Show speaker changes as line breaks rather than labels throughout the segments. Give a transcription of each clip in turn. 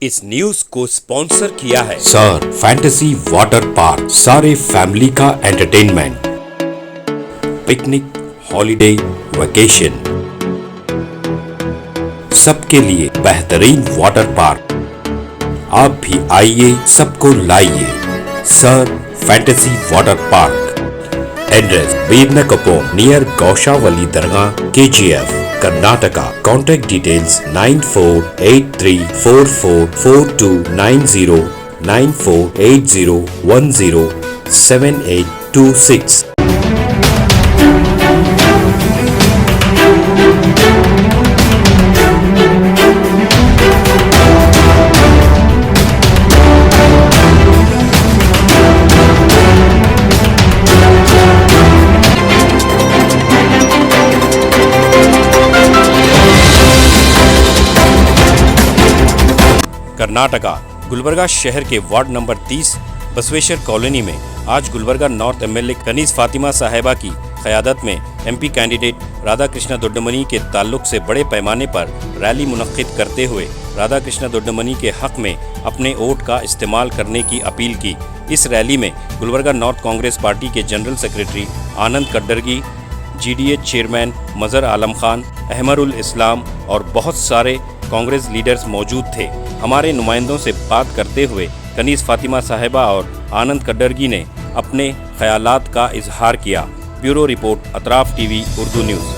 इस न्यूज को स्पॉन्सर किया है
सर फैंटेसी वाटर पार्क, सारे फैमिली का एंटरटेनमेंट, पिकनिक, हॉलिडे, वेकेशन, सबके लिए बेहतरीन वाटर पार्क। आप भी आइए, सबको लाइए। Sir fantasy water park, address बीरनकपो नियर गौशावली दरगाह, KGF, Karnataka. Contact details 9483444290, 9480107826।
Karnataka Gulbarga शहर के वार्ड नंबर 30 बसवेश्वर कॉलोनी में आज गुलबर्गा नॉर्थ MLA कनीज फातिमा साहिबा की क़यादत में MP कैंडिडेट राधा कृष्णा दोड्डमनी के ताल्लुक से बड़े पैमाने पर रैली मुनक्किद करते हुए राधा कृष्णा दोड्डमनी के हक़ में अपने वोट का इस्तेमाल करने की अपील की। इस रैली में गुलबर्गा नॉर्थ कांग्रेस पार्टी के जनरल सेक्रेटरी आनंद कड्डरगी, GDH चेयरमैन मज़हर आलम खान, अहमरुल इस्लाम और बहुत सारे कांग्रेस लीडर्स मौजूद थे। हमारे नुमाइंदों से बात करते हुए कनीज फातिमा साहिबा और आनंद कड्डरगी ने अपने ख्यालात का इजहार किया। Bureau report, Atraf TV Urdu news.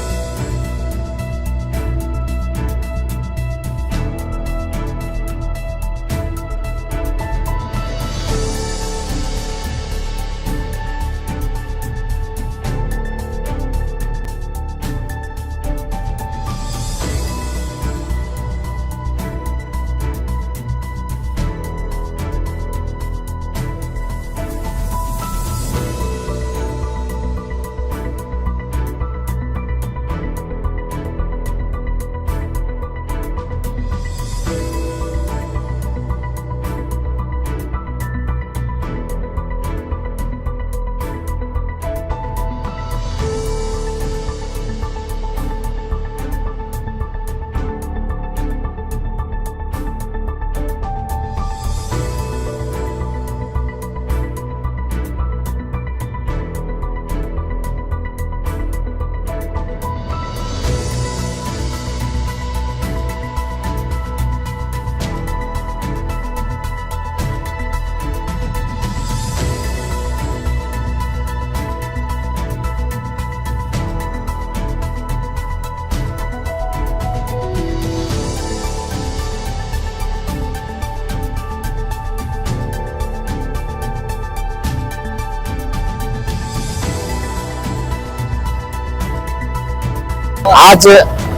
आज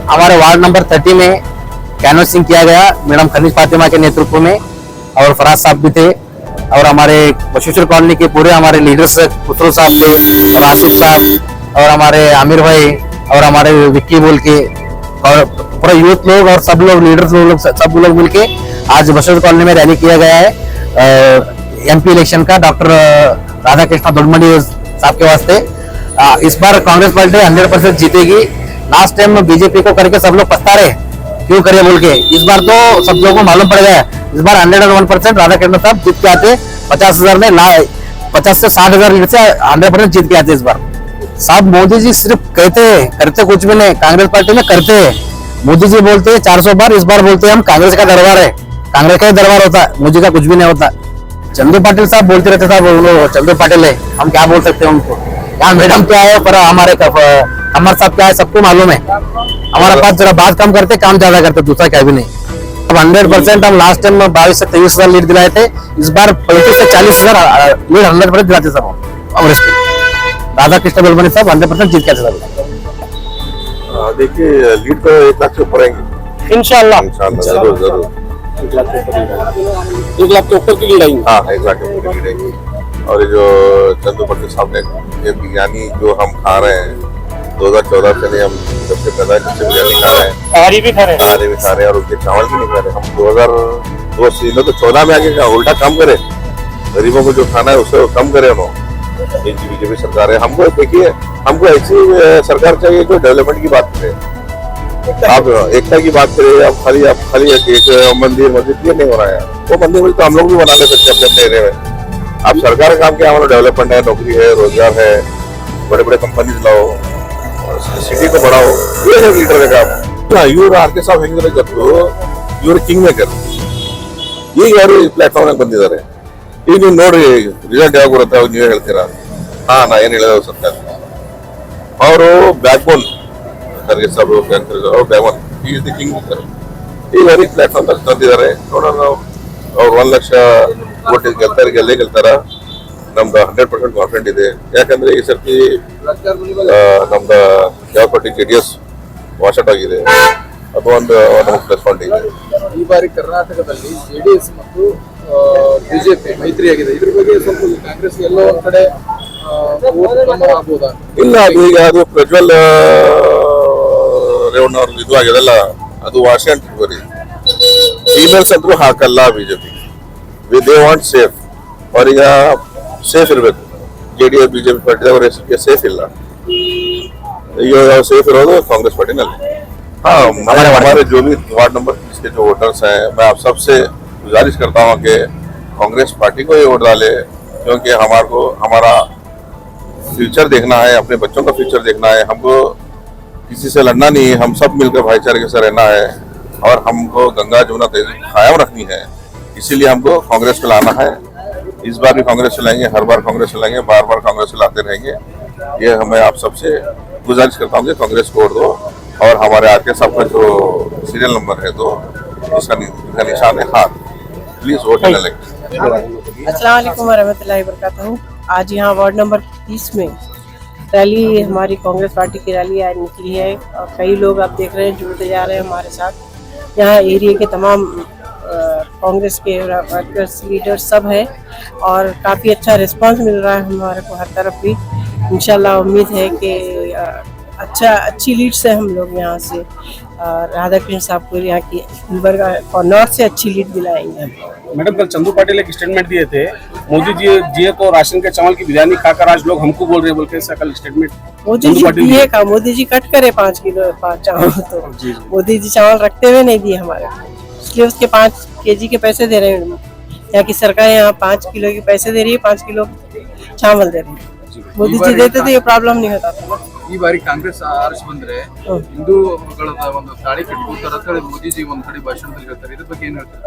हमारे वार्ड नंबर 30 में कैनवसिंग किया गया मैडम कनीज फातिमा के नेतृत्व में, और फराज साहब भी थे, और हमारे बसवेश्वर कॉलोनी के पूरे हमारे लीडर्स खुसरो साहब थे, और आसिफ साहब, और हमारे आमिर भाई, और हमारे विक्की बोल के, और पूरा यूथ लोग और सब लोग लीडर्स लोग सब लोग मिलके आज बसवेश्वर कॉलोनी में रैली किया गया है MP इलेक्शन का डॉक्टर राधा कृष्णा दोड्डमनी साहब के वास्ते। इस बार कांग्रेस पार्टी 100% जीतेगी। लास्ट टाइम BJP को करके सब लोग पछता रहे क्यों करे बोल के, इस बार तो सब लोगों को मालूम पड़ गया। इस बार 101% राधा कृष्ण साहब जीत के आते, 50,000 में 50 से 60,000 लीड से 100% जीत के आते इस बार। साहब मोदी जी सिर्फ कहते हैं, करते कुछ भी नहीं। कांग्रेस पार्टी में करते हैं, मोदी जी बोलते हैं 400 बार, इस बार बोलते हैं हम कांग्रेस का दरबार है, कांग्रेस का ही दरबार होता है, मोदी का कुछ भी नहीं होता। चंदू पाटिल साहब बोलते रहते साहब, चंदू पाटिल है, हम क्या बोल सकते हैं उनको। यहाँ मैडम क्या है पर हमारे अमर साहब क्या है सबको मालूम है। हमारा पास जरा बात कम करते, काम ज्यादा करते, दूसरा क्या भी नहीं। अब 100% हम लास्ट टाइम 22 से 23,000 लीड दिलाए थे, इस बार 35 से 40,000 लीड 100% दिलाते सब कांग्रेस के। राधा कृष्ण दोड्डमनी साहब 100% जीत के सब।
देखिए लीड तो 1 लाख से ऊपर आएंगे
इंशाल्लाह
जरूर जरूर।
1 लाख के ऊपर की लीड आएंगी।
हाँ 1 लाख के ऊपर लीड आएंगी। और जो चंदू पाटिल साहब ने ये बिरयानी जो हम खा रहे हैं 2014 से नहीं, हम जब से पैदा जब बिरयानी खा रहे हैं,
तहारी भी खा रहे
हैं और उसके चावल भी नहीं खा रहे। हम 2002 तो 14 में आगे उल्टा काम करे, गरीबों को जो खाना है उससे कम करे उन्होंने। BJP सरकार है, हमको देखिए हमको ऐसी सरकार चाहिए जो डेवलपमेंट की बात करे। आप एकता की बात करिए, आप खाली एक मंदिर मस्जिद ये नहीं हो रहा है। वो मंदिर मुझे तो हम लोग भी बना ले सकते हैं अपने अपने एरिया में। आप सरकार का काम क्या, हमारा डेवलपमेंट है, नौकरी है, रोजगार है, बड़े बड़े कंपनीज लाओ, सिटी को बढ़ाओ, ये है लीडर का काम। ಇವರು ಆರ್ ಕೆ ಸಾಹೇಬ್ ಹೆಂಗಿದ್ರೆ ಗೊತ್ತು, ಇವರು ಕಿಂಗ್ ಮೇಕರ್. ಈಗ ಯಾರು ಪ್ಲಾಟ್ಫಾರ್ಮ್ ಬಂದಿದ್ದಾರೆ. ಈಗ ನೀವು ನೋಡ್ರಿ ರಿಸಲ್ಟ್ ಯಾವಾಗ ಬರುತ್ತೆ ಅವಾಗ ನೀವೇ ಹೇಳ್ತೀರಾ. ನಾ ಏನ್ ಹೇಳಿದ ಸತ್ಯ. ಅವರು ಬ್ಯಾಕ್ ಬೋನ್ ಖರ್ಗೆ ಸಾಹೇಬ್ ಅವ್ರು back bone is the king maker. ಈಗ ಅವ್ರಿಗೆ ಪ್ಲಾಟ್ಫಾರ್ಮ್ ತಂದಿದ್ದಾರೆ. ನೋಡೋಣ, ಅವ್ರು 1 ಲಕ್ಷ ವೋಟ್ ಗೆಲ್ಲೇ ಗೆಲ್ತಾರ. ನಮ್ದು 100% ಕಾನ್ಫಿಡೆಂಟ್ ಇದೆ. ಯಾಕಂದ್ರೆ ಈ ಸರ್ತಿ ನಮ್ದು ಯಾವ ಪಾರ್ಟಿ JDS ವಾಶೌಟ್ ಆಗಿದೆ, ಅದು ಒಂದು ಪ್ಲಸ್ ಪಾಯಿಂಟ್ ಇದೆ.
ಈ ಬಾರಿ ಕರ್ನಾಟಕದಲ್ಲಿ JDS ಮತ್ತು ಬಿಜೆಪಿ ಮೈತ್ರಿ ಆಗಿದೆ. ಇದ್ರ ಬಗ್ಗೆ ಸ್ವಲ್ಪ ಕಾಂಗ್ರೆಸ್ ಎಲ್ಲೋ ಒಂದ್ ಕಡೆ ಆಗ್ಬೋದಾ? ಇಲ್ಲ,
ಅದು ಈಗ ಅದು ಪ್ರಜ್ವಲ್ ರೇವಣ್ಣ ಅವ್ರದ್ದು ಇದು ಆಗಿದೆಲ್ಲ, ಅದು ವಾಷಂಟ್ ಬರೀ ಫೀಮೇಲ್ಸ್ ಅಂತೂ ಹಾಕಲ್ಲ ಬಿಜೆಪಿ. They want safe. ಅವರೀಗ ಸೇಫ್ ಇರಬೇಕು. JDS ಬಿಜೆಪಿ ಪಾರ್ಟಿ ಸೇಫ್ ಇಲ್ಲ. ಈಗ सेफ इरोगे कांग्रेस पार्टी ने। हाँ, हमारे जो भी वार्ड नंबर 30 के जो वोटर्स हैं, मैं आप सबसे गुजारिश करता हूँ कि कांग्रेस पार्टी को ही वोट डाले, क्योंकि हमारा फ्यूचर देखना है, अपने बच्चों का फ्यूचर देखना है। हमको किसी से लड़ना नहीं है, हम सब मिलकर भाईचारे के साथ रहना है और हमको गंगा जमुना तहजीब कायम रखनी है। इसीलिए हमको कांग्रेस को लाना है। इस बार भी कांग्रेस चलाएंगे, हर बार कांग्रेस चलाएंगे, बार बार कांग्रेस चलाते रहेंगे। ये हमें आप सबसे गुजारिश करता हूँ कि कांग्रेस को वोट दो। और हमारे आर.के. साहब का जो सीरियल नंबर है, तो इसका निशान है हाथ। प्लीज वोट देने लगे।
अस्सलाम वालेकुम वरहमतुल्लाहि वबरकातुहू। आज यहाँ वार्ड नंबर 30 में रैली, हमारी कांग्रेस पार्टी की रैली आज निकली है और कई लोग आप देख रहे हैं जुड़ते जा रहे हैं हमारे साथ। यहाँ एरिया के तमाम कांग्रेस के वर्कर्स, लीडर्स सब है और काफ़ी अच्छा रिस्पांस मिल रहा है हमारे को हर तरफ भी। इंशाल्लाह उम्मीद है कि अच्छी लीड से हम लोग यहाँ से राधा कृष्ण साहब को यहाँ की गुलबर्गा और नॉर्थ से अच्छी लीड दिलाएंगे।
मैडम, कल चंदू पाटिल एक स्टेटमेंट दिए थे, मोदी जी तो राशन के चावल की बिरयानी खाकर आज लोग हमको बोल रहे हैं, बोल के ऐसा कल स्टेटमेंट
मोदी जी दिए का, मोदी जी कट करे 5 किलो चावल, तो मोदी जी चावल रखते हुए नहीं दिए हमारे, इसलिए उसके 5 kg के पैसे दे रहे हैं। यहाँ की सरकार यहाँ 5 किलो के पैसे दे रही है, 5 किलो चावल दे रही है। मोदी जी देते तो ये प्रॉब्लम नहीं होता था।
ಈ ಬಾರಿ ಕಾಂಗ್ರೆಸ್ ಆರಿಸಿ ಬಂದ್ರೆ ಹಿಂದೂಗಳ ಒಂದು ತಾಳಿ ಕಟ್ಕೋತಾರ ಅಂತ ಹೇಳಿ ಮೋದಿ ಜಿ ಒಂದ್ ಕಡೆ ಭಾಷಣದಲ್ಲಿ ಹೇಳ್ತಾರೆ. ಇದ್ರ ಬಗ್ಗೆ ಏನ್ ಹೇಳ್ತಾರೆ?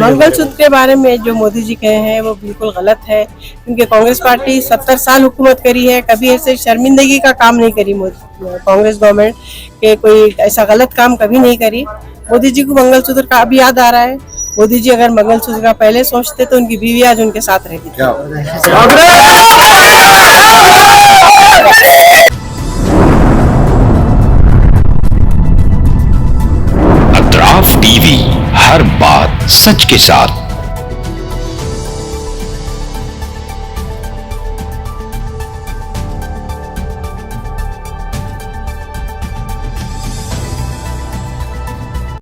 मंगलसूत्र के बारे में जो मोदी जी कहे हैं वो बिल्कुल गलत है, क्योंकि कांग्रेस पार्टी 70 साल हुकूमत करी है, कभी ऐसे शर्मिंदगी का काम नहीं करी कांग्रेस गवर्नमेंट के, कोई ऐसा गलत काम कभी नहीं करी। मोदी जी को मंगलसूत्र का अभी याद आ रहा है। मोदी जी अगर मंगलसूत्र का पहले सोचते तो उनकी बीवी आज उनके साथ रहती थी।
अतराफ टीवी, हर बात सच के साथ।